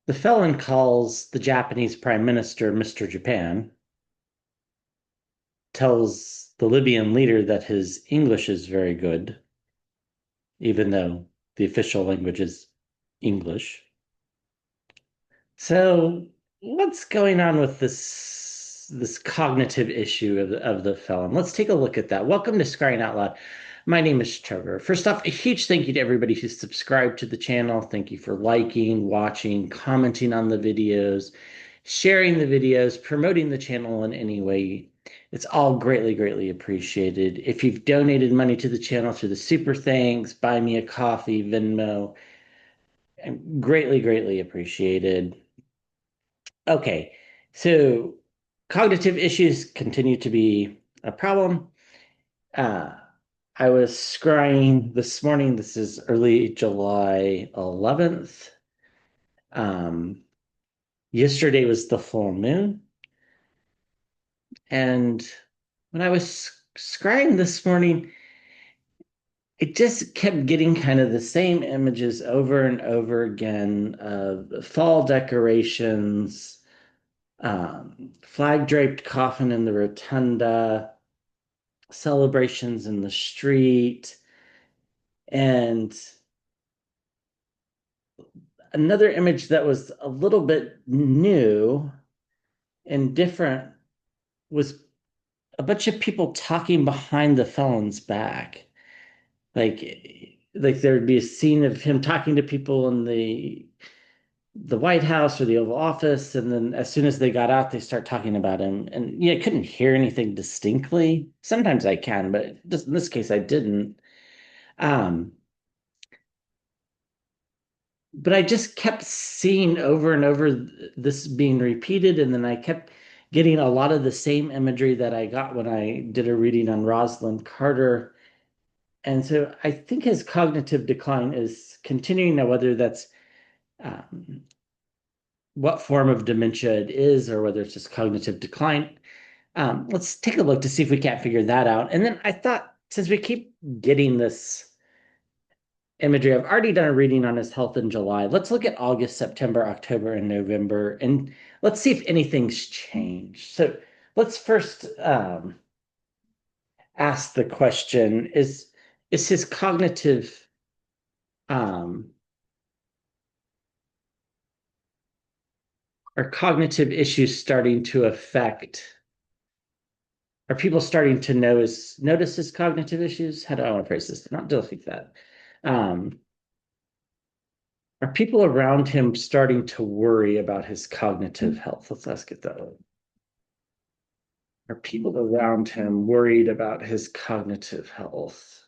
The felon calls the Japanese prime minister Mr. Japan, tells the Libyan leader that his English is very good, even though the official language is English. So, what's going on with this cognitive issue of the felon? Let's take a look at that. Welcome to Scrying Out Loud. My name is Trevor. First off, a huge thank you to everybody who's subscribed to the channel. Thank you for liking, watching, commenting on the videos, sharing the videos, promoting the channel in any way. It's all greatly, greatly appreciated. If you've donated money to the channel through the super thanks, buy me a coffee, Venmo, greatly, greatly appreciated. Okay, so cognitive issues continue to be a problem. Uh, I was scrying this morning. This is early July 11th. Yesterday was the full moon. And when I was scrying this morning, it just kept getting kind of the same images over and over again of fall decorations, flag draped coffin in the rotunda, celebrations in the street, and another image that was a little bit new and different was a bunch of people talking behind the felon's back. Like there would be a scene of him talking to people in the White House or the Oval Office, and then as soon as they got out, they start talking about him. And yeah, I couldn't hear anything distinctly. Sometimes I can, but just in this case, I didn't. Um, but I just kept seeing over and over this being repeated, and then I kept getting a lot of the same imagery that I got when I did a reading on Rosalind Carter. And so I think his cognitive decline is continuing. Now, whether that's um, what form of dementia it is or whether it's just cognitive decline, let's take a look to see if we can't figure that out. And then I thought, since we keep getting this imagery, I've already done a reading on his health in July. Let's look at August, September, October, and November, and let's see if anything's changed. So let's first ask the question, is his cognitive um, are cognitive issues starting to affect, are people starting to notice his cognitive issues? How do I want to phrase this? Not just like that. Um, are people around him starting to worry about his cognitive health? Let's ask it that way. Are people around him worried about his cognitive health?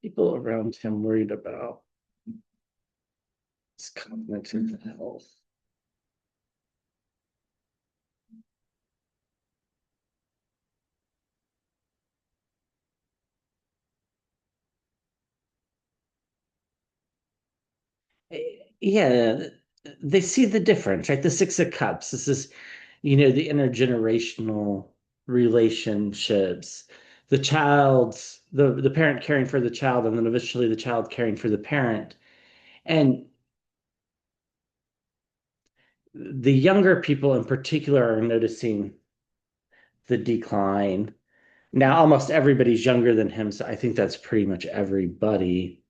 People around him worried about his cognitive health? Yeah, they see the difference, right? The Six of Cups. This is, the intergenerational relationships. The parent caring for the child, and then eventually the child caring for the parent. And the younger people in particular are noticing the decline. Now, almost everybody's younger than him, so I think that's pretty much everybody.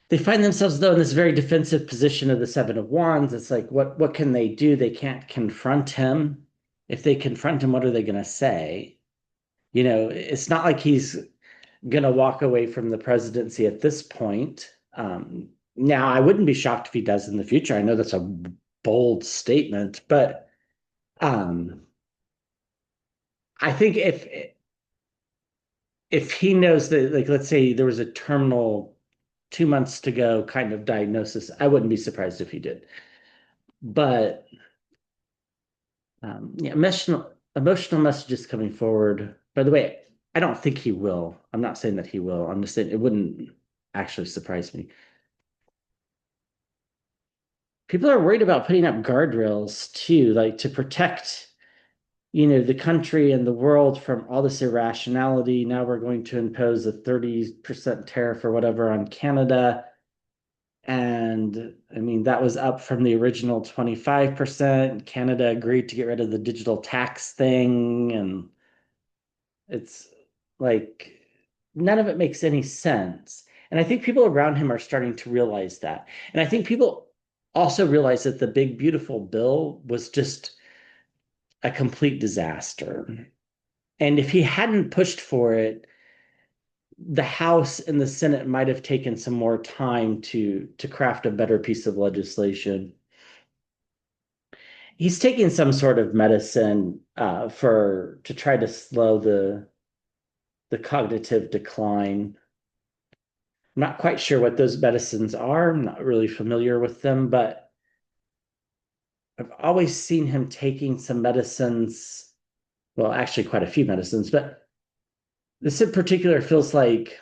They find themselves though in this very defensive position of the Seven of Wands. It's like, what can they do? They can't confront him. If they confront him, what are they going to say? It's not like he's going to walk away from the presidency at this point. Now, I wouldn't be shocked if he does in the future. I know that's a bold statement, but I think if he knows that, like, let's say there was a terminal 2 months to go kind of diagnosis, I wouldn't be surprised if he did. But yeah, emotional messages coming forward. By the way, I don't think he will. I'm not saying that he will. I'm just saying it wouldn't actually surprise me. People are worried about putting up guardrails too, like to protect the country and the world from all this irrationality. Now we're going to impose a 30% tariff or whatever on Canada. And I mean, that was up from the original 25%. Canada agreed to get rid of the digital tax thing. And it's like none of it makes any sense. And I think people around him are starting to realize that. And I think people also realize that the big, beautiful bill was just a complete disaster. And if he hadn't pushed for it, the House and the Senate might have taken some more time to craft a better piece of legislation. He's taking some sort of medicine for to try to slow the cognitive decline. I'm not quite sure what those medicines are. I'm not really familiar with them, but I've always seen him taking some medicines. Well, actually, quite a few medicines, but this in particular feels like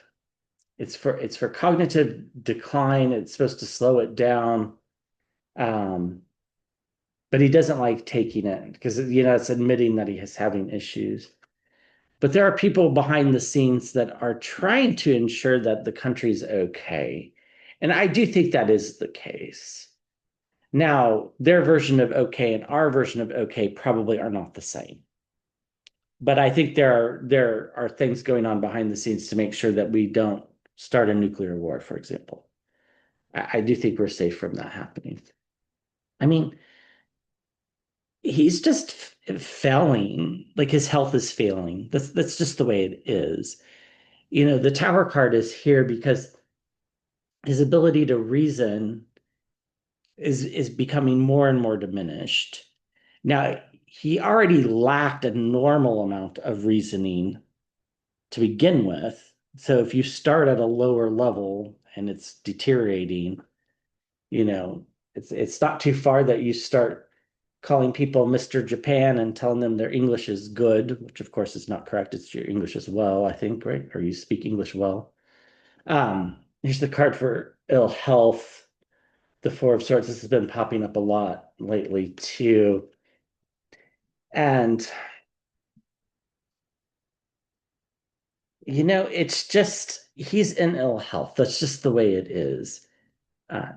it's for cognitive decline. It's supposed to slow it down. Um, but he doesn't like taking it because it's admitting that he is having issues. But there are people behind the scenes that are trying to ensure that the country's okay. And I do think that is the case. Now, their version of okay and our version of okay probably are not the same. But I think there are things going on behind the scenes to make sure that we don't start a nuclear war, for example. I do think we're safe from that happening. I mean, he's just failing. Like his health is failing. That's just the way it is. The tower card is here because his ability to reason is becoming more and more diminished. Now, he already lacked a normal amount of reasoning to begin with. So if you start at a lower level and it's deteriorating, it's not too far that you start calling people Mr. Japan and telling them their English is good, which of course is not correct. It's your English as well, I think, right? Or you speak English well. Here's the card for ill health. The Four of Swords. This has been popping up a lot lately too. And it's just he's in ill health. That's just the way it is.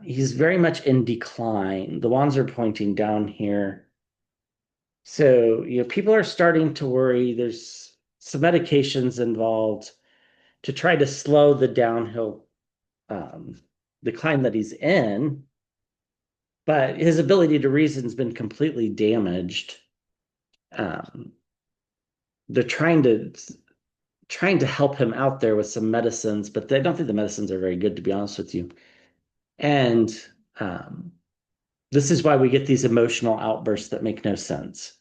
He's very much in decline. The wands are pointing down here. So, people are starting to worry. There's some medications involved to try to slow the downhill um, decline that he's in, but his ability to reason has been completely damaged. Um, they're trying to help him out there with some medicines, but I don't think the medicines are very good, to be honest with you. And um, this is why we get these emotional outbursts that make no sense.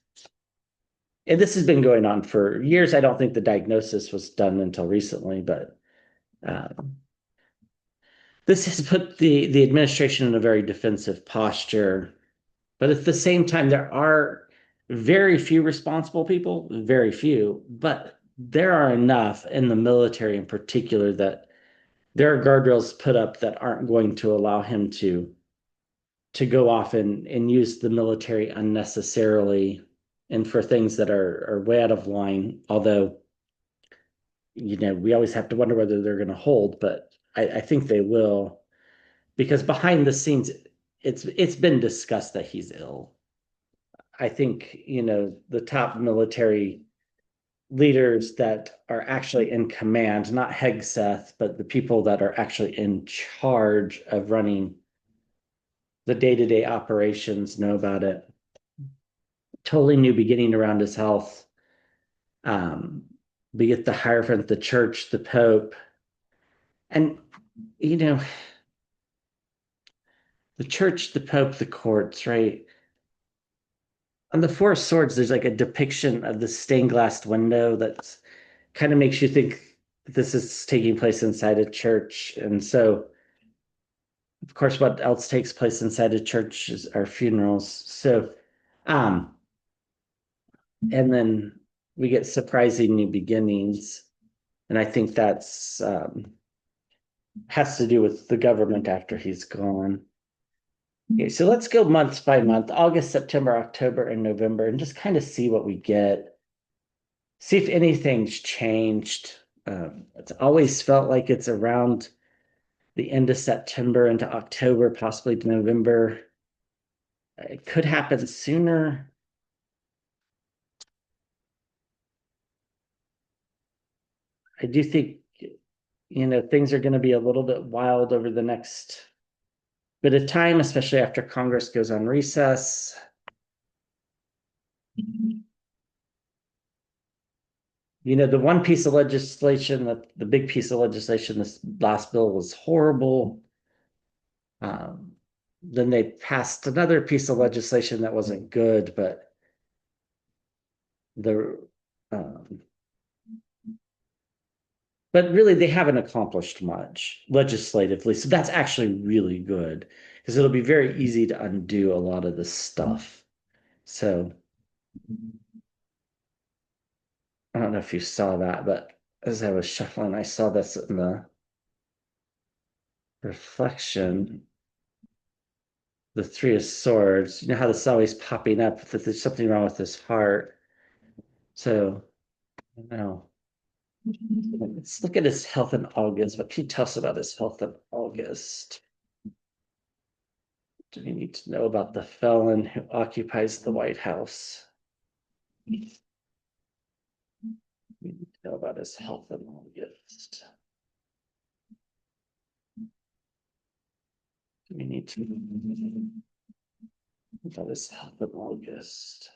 And this has been going on for years. I don't think the diagnosis was done until recently, but um, this has put the administration in a very defensive posture. But at the same time, there are very few responsible people, very few, but there are enough in the military in particular that there are guardrails put up that aren't going to allow him to go off and use the military unnecessarily and for things that are way out of line. Although, we always have to wonder whether they're going to hold, but I think they will, because behind the scenes, it's been discussed that he's ill. I think, the top military leaders that are actually in command, not Hegseth, but the people that are actually in charge of running the day-to-day operations know about it. Totally new beginning around his health. We get the Hierophant, the church, the Pope, and the church, the Pope, the courts, right? On the Four of Swords, there's like a depiction of the stained glass window that kind of makes you think this is taking place inside a church. And so, of course, what else takes place inside a church is our funerals. So, um, and then we get surprising new beginnings. And I think that's has to do with the government after he's gone. Okay, so let's go month by month, August, September, October, and November, and just kind of see what we get. See if anything's changed. It's always felt like it's around the end of September into October, possibly to November. It could happen sooner. I do think, things are going to be a little bit wild over the next bit of time, especially after Congress goes on recess. The one piece of legislation, the big piece of legislation, this last bill was horrible. Um, then they passed another piece of legislation that wasn't good, but the um, but really they haven't accomplished much legislatively. So that's actually really good because it'll be very easy to undo a lot of this stuff. So I don't know if you saw that, but as I was shuffling, I saw this in the reflection. The Three of Swords. You know how this is always popping up that there's something wrong with his heart. So, I don't know. Let's look at his health in August. What can you tell us about his health in August? Do we need to know about the felon who occupies the White House? We need to know about his health in August. Do we need to know about his health in August?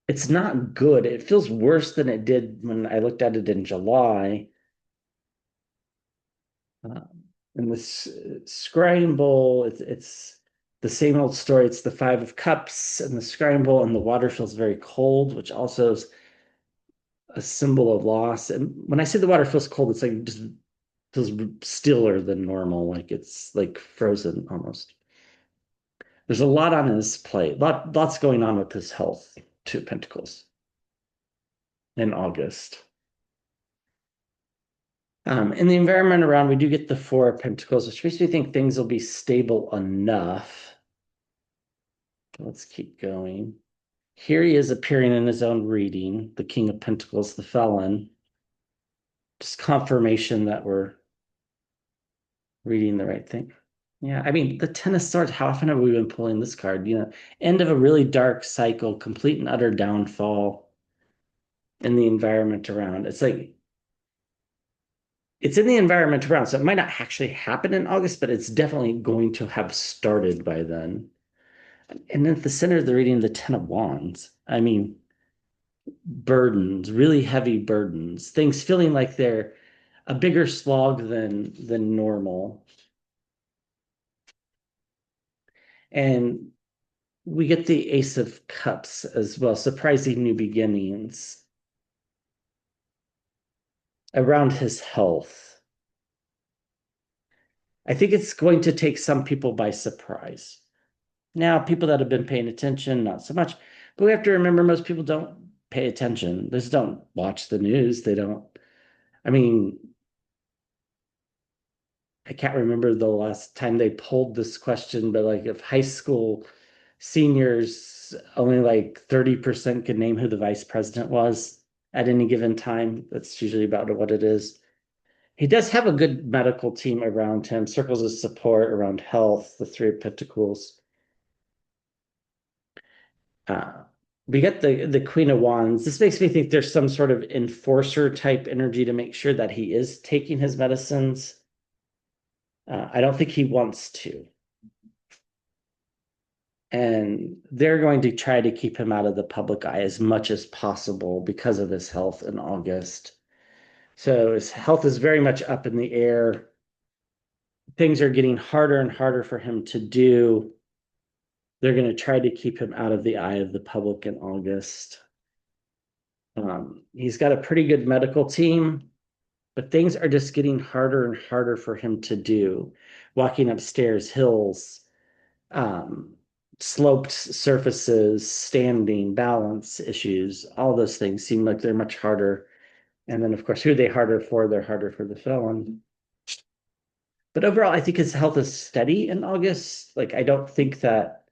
It's not good. It feels worse than it did when I looked at it in July. And this scrying bowl, it's the same old story. It's the Five of Cups and the scrying bowl, and the water feels very cold, which also is a symbol of loss. And when I say the water feels cold, it's like just feels stiller than normal, like it's like frozen almost. There's a lot on his plate, lots going on with his health. Two of Pentacles in August. In the environment around, we do get the Four of Pentacles, which makes me think things will be stable enough. Let's keep going. Here he is appearing in his own reading, the King of Pentacles, the felon. Just confirmation that we're reading the right thing. Yeah, I mean, the Ten of Swords, how often have we been pulling this card? End of a really dark cycle, complete and utter downfall in the environment around. It's like, it's in the environment around, so it might not actually happen in August, but it's definitely going to have started by then. And then at the center of the reading, the Ten of Wands. I mean, burdens, really heavy burdens, things feeling like they're a bigger slog than normal. And we get the Ace of Cups as well, surprising new beginnings around his health. I think it's going to take some people by surprise. Now, people that have been paying attention, not so much, but we have to remember most people don't pay attention. They just don't watch the news. They don't, I mean, I can't remember the last time they pulled this question, but like if high school seniors, only like 30% could name who the vice president was at any given time. That's usually about what it is. He does have a good medical team around him, circles of support around health, the Three of Pentacles. Uh, we get the Queen of Wands. This makes me think there's some sort of enforcer type energy to make sure that he is taking his medicines. I don't think he wants to. And they're going to try to keep him out of the public eye as much as possible because of his health in August. So his health is very much up in the air. Things are getting harder and harder for him to do. They're going to try to keep him out of the eye of the public in August. He's got a pretty good medical team, but things are just getting harder and harder for him to do. Walking upstairs, hills, um, sloped surfaces, standing, balance issues, all those things seem like they're much harder. And then, of course, who are they harder for? They're harder for the felon. But overall, I think his health is steady in August. Like, I don't think that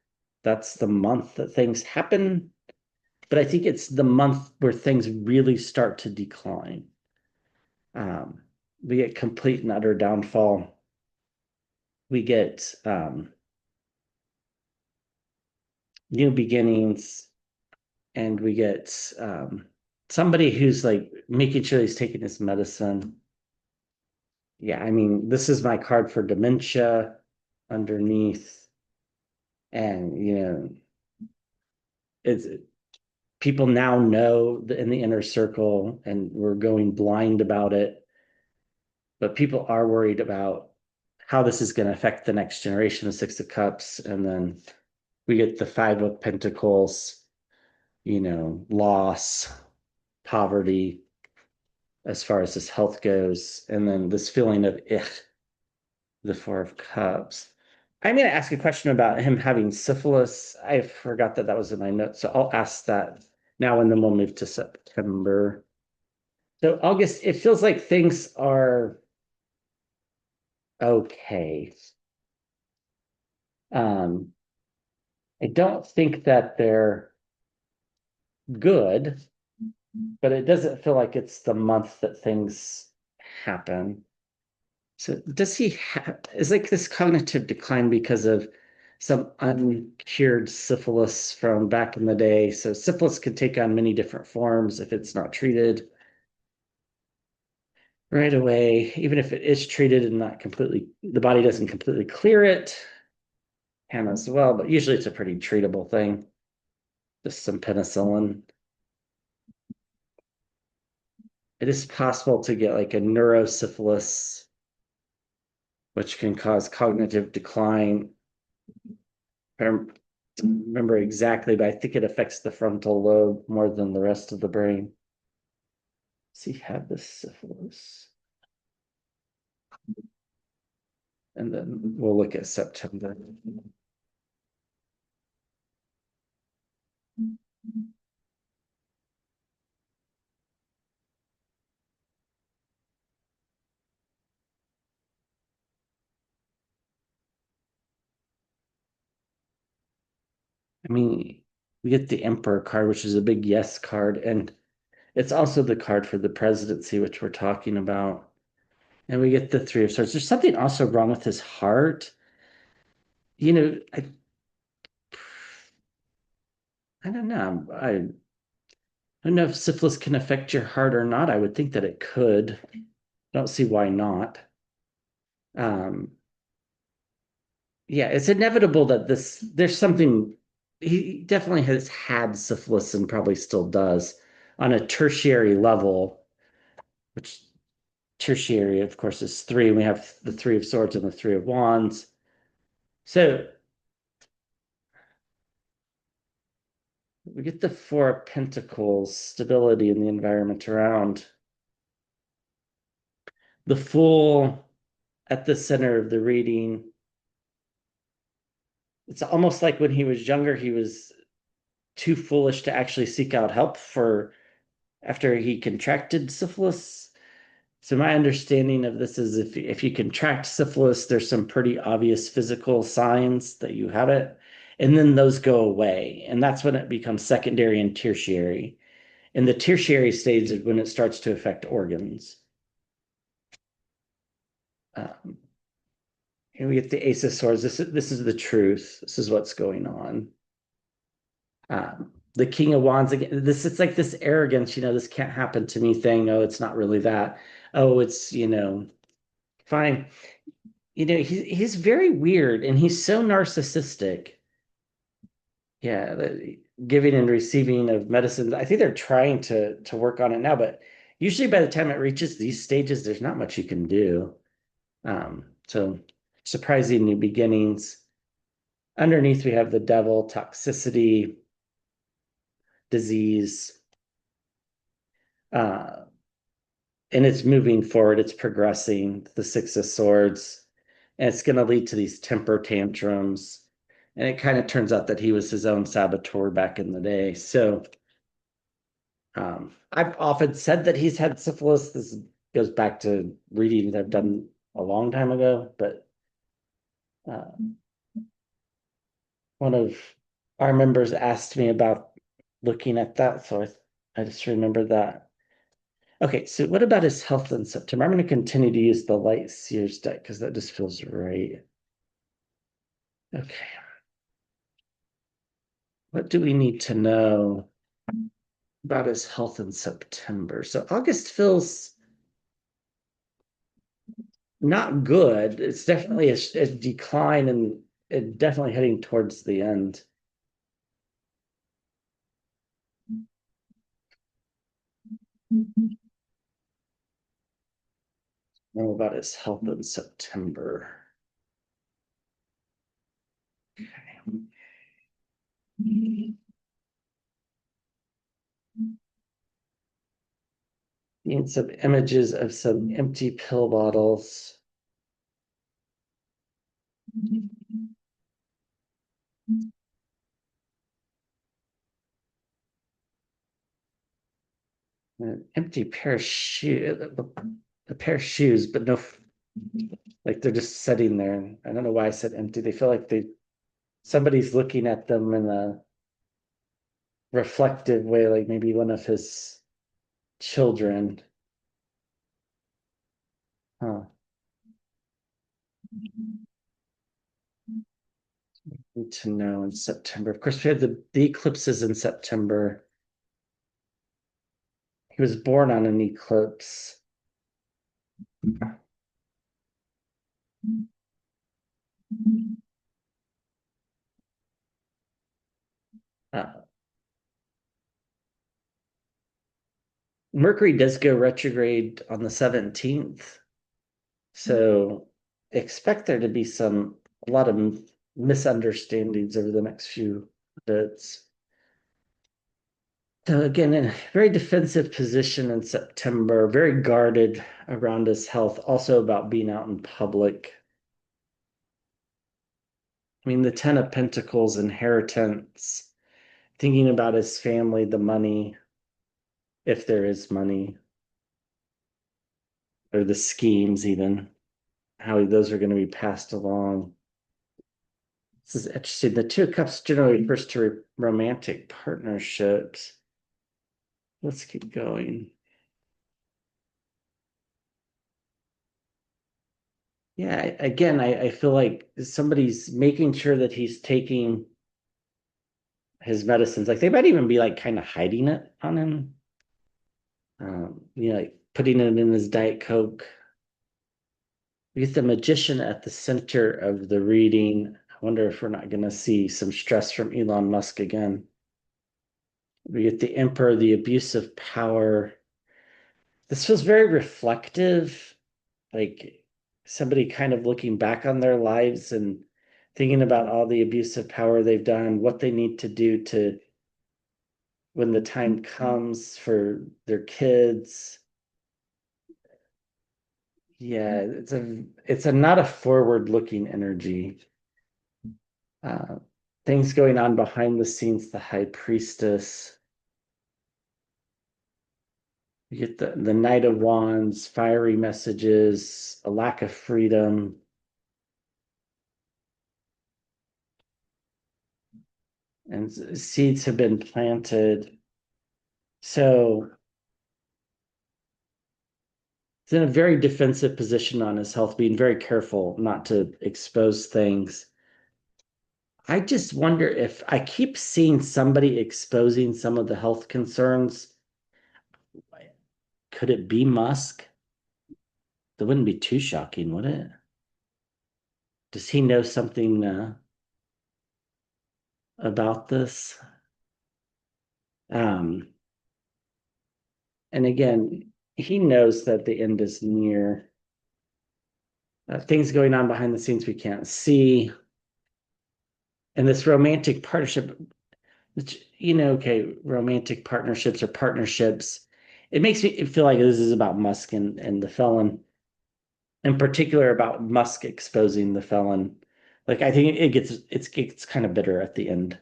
that's the month that things happen. But I think it's the month where things really start to decline. Um, we get complete and utter downfall. We get new beginnings, and we get somebody who's like making sure he's taking his medicine. Yeah, I mean, this is my card for dementia underneath. And, it's people now know in the inner circle, and we're going blind about it. But people are worried about how this is going to affect the next generation, the Six of Cups. And then we get the Five of Pentacles, loss, poverty, as far as his health goes. And then this feeling of the Four of Cups. I'm going to ask a question about him having syphilis. I forgot that that was in my notes. So I'll ask that now, and then we'll move to September. So August, it feels like things are okay. Um, I don't think that they're good, but it doesn't feel like it's the month that things happen. So does he have, is like this cognitive decline because of some uncured syphilis from back in the day? So syphilis could take on many different forms if it's not treated right away, even if it is treated and not completely, the body doesn't completely clear it, can as well, but usually it's a pretty treatable thing. Just some penicillin. It is possible to get like a neurosyphilis, which can cause cognitive decline. I don't remember exactly, but I think it affects the frontal lobe more than the rest of the brain. Does he have this syphilis? And then we'll look at September. I mean, we get the Emperor card, which is a big yes card, and it's also the card for the presidency, which we're talking about. And we get the Three of Swords. There's something also wrong with his heart. I don't know. I don't know if syphilis can affect your heart or not. I would think that it could. Don't see why not. Um, yeah, it's inevitable that there's something, he definitely has had syphilis and probably still does on a tertiary level, which tertiary, of course, is three. And we have the Three of Swords and the Three of Wands. So we get the Four of Pentacles, stability in the environment around. The Fool at the center of the reading. It's almost like when he was younger, he was too foolish to actually seek out help for after he contracted syphilis. So my understanding of this is if you contract syphilis, there's some pretty obvious physical signs that you have it, and then those go away, and that's when it becomes secondary and tertiary. In the tertiary stage is when it starts to affect organs. Um, Here we get the Ace of Swords. This is the truth. This is what's going on. The King of Wands again. It's like this arrogance, this can't happen to me thing. Oh, it's not really that. Oh, it's, fine. He's very weird and he's so narcissistic. Yeah, giving and receiving of medicines. I think they're trying to work on it now, but usually by the time it reaches these stages, there's not much you can do. So surprising new beginnings. Underneath, we have the devil, toxicity, disease, uh, and it's moving forward, it's progressing, the Six of Swords, and it's going to lead to these temper tantrums. And it kind of turns out that he was his own saboteur back in the day. So I've often said that he's had syphilis. This goes back to readings I've done a long time ago, but uh, one of our members asked me about looking at that, so I just remembered that. Okay, so what about his health in September? I'm going to continue to use the light Sears deck because that just feels right. Okay. What do we need to know about his health in September? So August feels not good. It's definitely a decline and definitely heading towards the end. Know about his health in September. Okay. Seeing some images of some empty pill bottles. An empty pair of shoes, a pair of shoes, but no, like they're just sitting there. I don't know why I said empty. They feel like somebody's looking at them in a reflective way, like maybe one of his children. Huh. Need to know in September. Of course, we had the eclipses in September. He was born on an eclipse. Uh, Mercury does go retrograde on the 17th. So expect there to be a lot of misunderstandings over the next few bits. So again, in a very defensive position in September, very guarded around his health, also about being out in public. I mean, the Ten of Pentacles, inheritance, thinking about his family, the money, if there is money, or the schemes, even how those are going to be passed along. This is interesting. The Two of Cups generally refers to romantic partnerships. Let's keep going. Yeah, again, I feel like somebody's making sure that he's taking his medicines. Like they might even be like kind of hiding it on him. Like putting it in his Diet Coke. We get the magician at the center of the reading. I wonder if we're not going to see some stress from Elon Musk again. We get the emperor, the abuse of power. This feels very reflective, like somebody kind of looking back on their lives and thinking about all the abuse of power they've done, what they need to do to when the time comes for their kids. Yeah, it's a not a forward looking energy. Uh, Things going on behind the scenes, the high priestess. You get the Knight of Wands, fiery messages, a lack of freedom. And seeds have been planted. So he's in a very defensive position on his health, being very careful not to expose things. I just wonder if I keep seeing somebody exposing some of the health concerns. Could it be Musk? That wouldn't be too shocking, would it? Does he know something about this? Um, and again, he knows that the end is near. Things going on behind the scenes we can't see. And this romantic partnership, which, okay, romantic partnerships or partnerships, it makes me feel like this is about Musk and the felon, in particular about Musk exposing the felon. Like I think it gets kind of bitter at the end.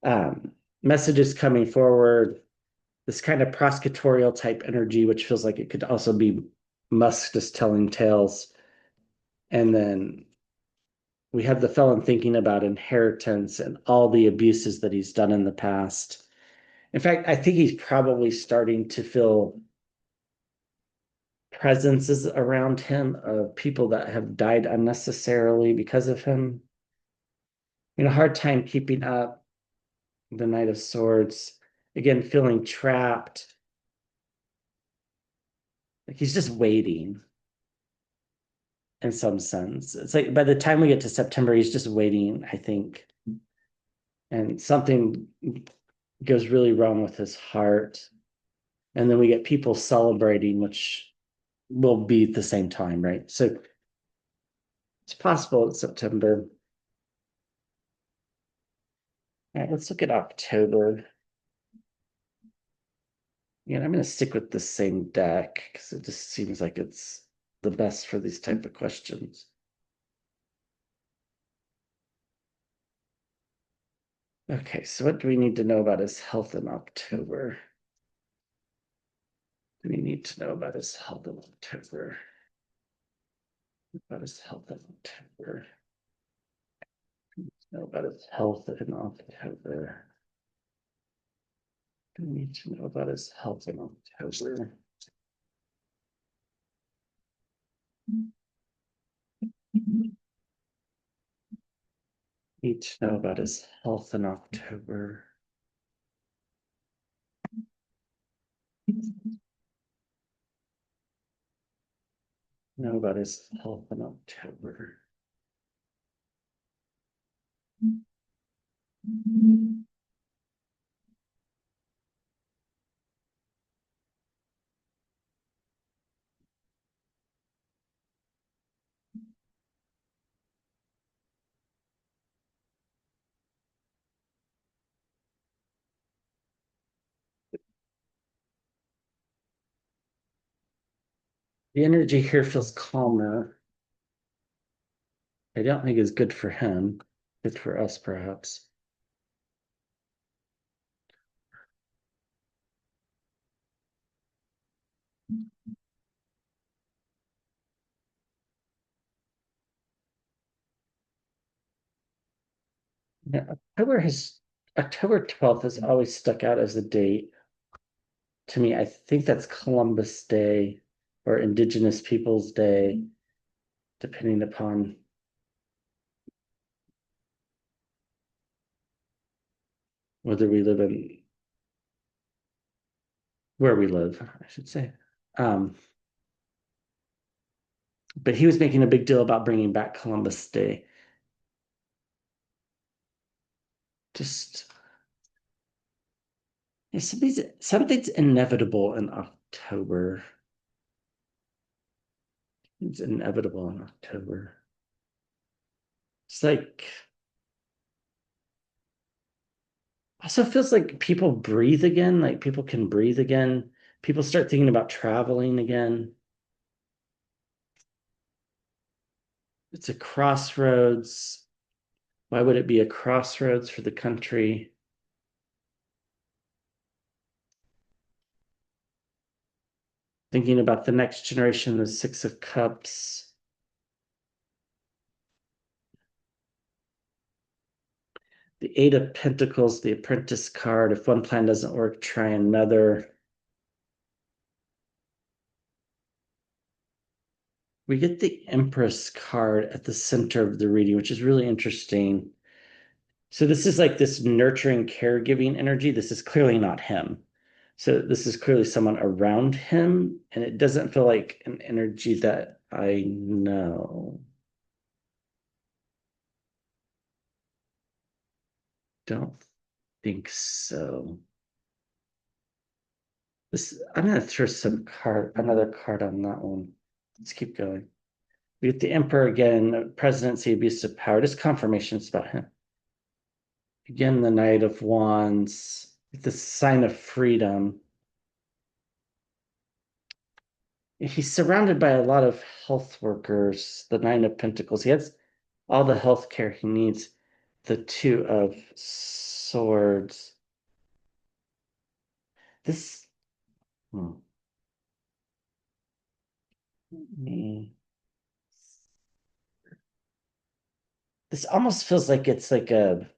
Um, Messages coming forward, this kind of prosecutorial type energy, which feels like it could also be Musk just telling tales. And then we have the felon thinking about inheritance and all the abuses that he's done in the past. In fact, I think he's probably starting to feel presences around him of people that have died unnecessarily because of him. Hard time keeping up. The Knight of Swords, again, feeling trapped. Like he's just waiting in some sense. It's like by the time we get to September, he's just waiting, I think. And something goes really wrong with his heart. And then we get people celebrating, which will be at the same time, right? So it's possible it's September. All right, let's look at October. I'm going to stick with the same deck because it just seems like it's the best for these type of questions. Okay, so what do we need to know about his health in October? Do we need to know about his health in October? About his health in October. Know about his health in October. Do we need to know about his health in October? Need to know about his health in October. Know about his health in October. The energy here feels calmer. I don't think is good for him. Good for us, perhaps. Yeah, October 12th has always stuck out as a date to me. I think that's Columbus Day or Indigenous Peoples Day, depending upon whether we live in where we live, I should say. Um, but he was making a big deal about bringing back Columbus Day. Just something's inevitable in October. It's inevitable in October. It's like also feels like people breathe again, like people can breathe again. People start thinking about traveling again. It's a crossroads. Why would it be a crossroads for the country? Thinking about the next generation, the Six of Cups. The Eight of Pentacles, the Apprentice card. If one plan doesn't work, try another. We get the Empress card at the center of the reading, which is really interesting. So this is like this nurturing, caregiving energy. This is clearly not him. So this is clearly someone around him, and it doesn't feel like an energy that I know. Don't think so. I'm gonna throw another card on that one. Let's keep going. We get the Emperor again, presidency, abuse of power. Just confirmations about him. Again, the Knight of Wands, the sign of freedom. He's surrounded by a lot of health workers, the Nine of Pentacles. He has all the health care he needs. The Two of Swords. This, hmm, hmm. This almost feels like it's like a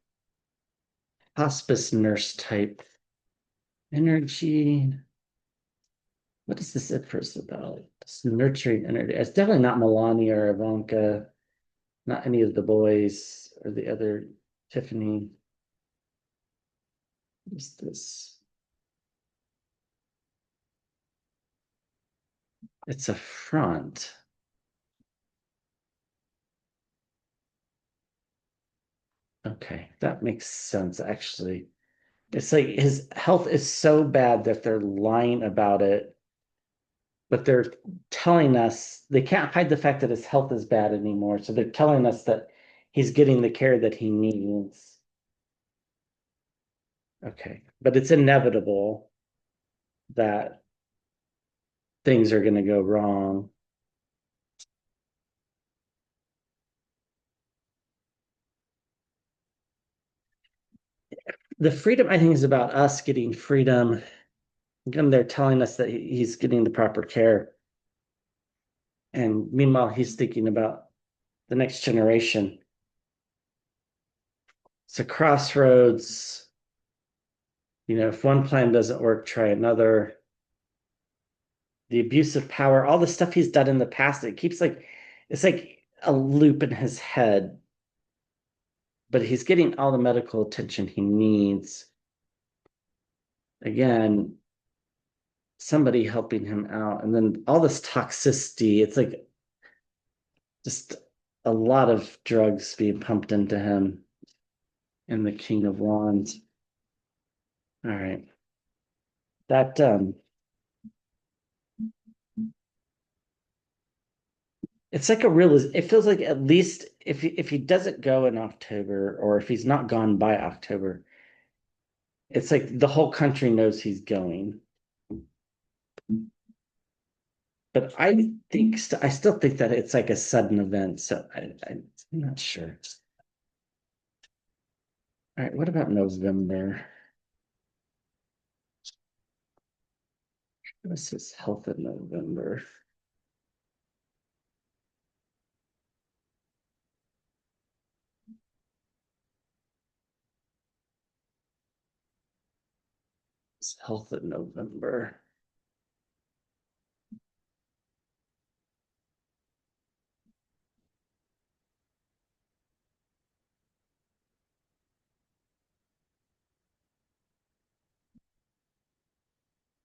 hospice nurse type energy. What is this Empress about? This nurturing energy. It's definitely not Melania or Ivanka, not any of the boys or the other Tiffany. What is this? It's a front. Okay, that makes sense actually. It's like his health is so bad that they're lying about it, but they're telling us they can't hide the fact that his health is bad anymore. So they're telling us that he's getting the care that he needs. Okay, but it's inevitable that things are going to go wrong. The freedom, I think, is about us getting freedom. Again, they're telling us that he's getting the proper care. And meanwhile, he's thinking about the next generation. It's a crossroads. If one plan doesn't work, try another. The abuse of power, all the stuff he's done in the past, it's like a loop in his head, but he's getting all the medical attention he needs. Again, somebody helping him out. And then all this toxicity, it's like just a lot of drugs being pumped into him in the King of Wands. All right. That it's like it feels like at least if he doesn't go in October or if he's not gone by October, it's like the whole country knows he's going. But I still think that it's like a sudden event. So I'm not sure. All right, what about November? What's his health in November? His health in November.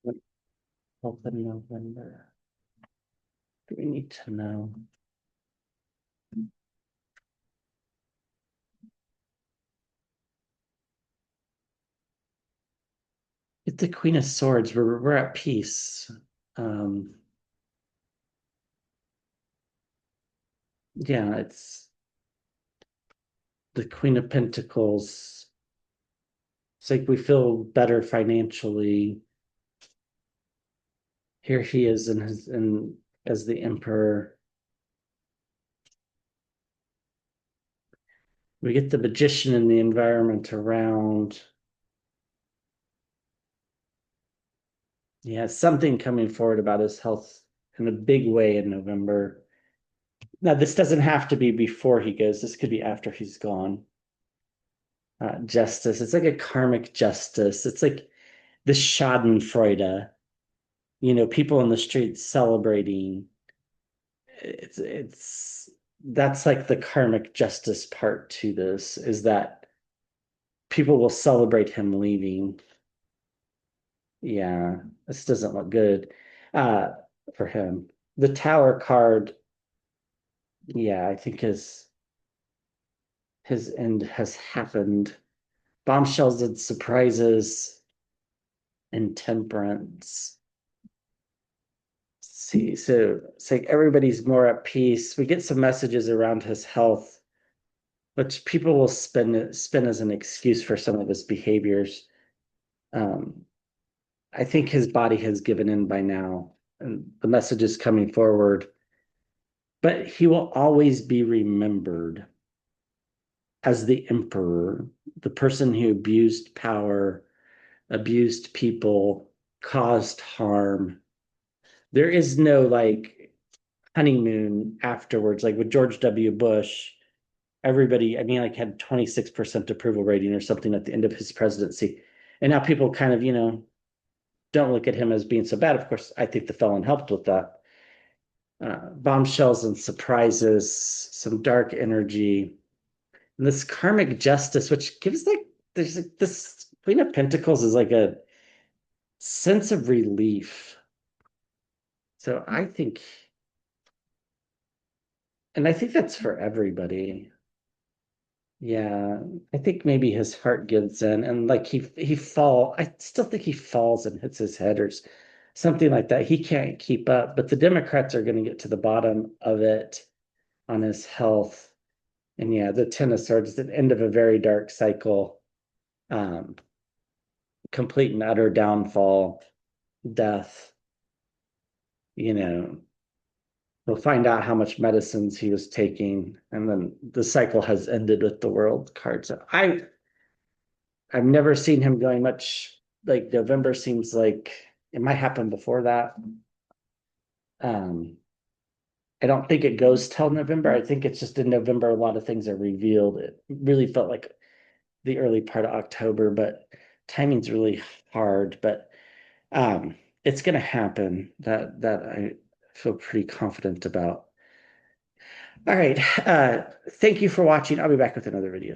What health in November? Do we need to know? It's the Queen of Swords. We're at peace. Um, yeah, it's the Queen of Pentacles. It's like we feel better financially. Here he is in as the Emperor. We get the magician in the environment around. Yeah, something coming forward about his health in a big way in November. Now, this doesn't have to be before he goes. This could be after he's gone. Justice. It's like a karmic justice. It's like the Schadenfreude. People in the streets celebrating. It's that's like the karmic justice part to this is that people will celebrate him leaving. Yeah, this doesn't look good uh for him. The Tower card, yeah, I think his end has happened. Bombshells and surprises and temperance. Let's see, so it's like everybody's more at peace. We get some messages around his health, which people will spin as an excuse for some of his behaviors. Um, I think his body has given in by now, and the message is coming forward. But he will always be remembered as the emperor, the person who abused power, abused people, caused harm. There is no like honeymoon afterwards, like with George W. Bush. everybody, I mean, like had 26% approval rating or something at the end of his presidency. And now people kind of, don't look at him as being so bad. Of course, I think the felon helped with that. Bombshells and surprises, some dark energy, and this karmic justice, which gives like there's like this Queen of Pentacles is like a sense of relief. So I think, and I think that's for everybody. Yeah, I think maybe his heart gives in, and like he fall. I still think he falls and hits his head or something like that. He can't keep up, but the Democrats are going to get to the bottom of it on his health. And yeah, the Ten of Swords is the end of a very dark cycle, um, complete and utter downfall, death. You know, we'll find out how much medicines he was taking, and then the cycle has ended with the World card. So I've never seen him going much. Like November seems like it might happen before that. Um, I don't think it goes till November. I think it's just in November a lot of things are revealed. It really felt like the early part of October, but timing's really hard. But it's gonna happen. That I feel pretty confident about. All right. Thank you for watching. I'll be back with another video.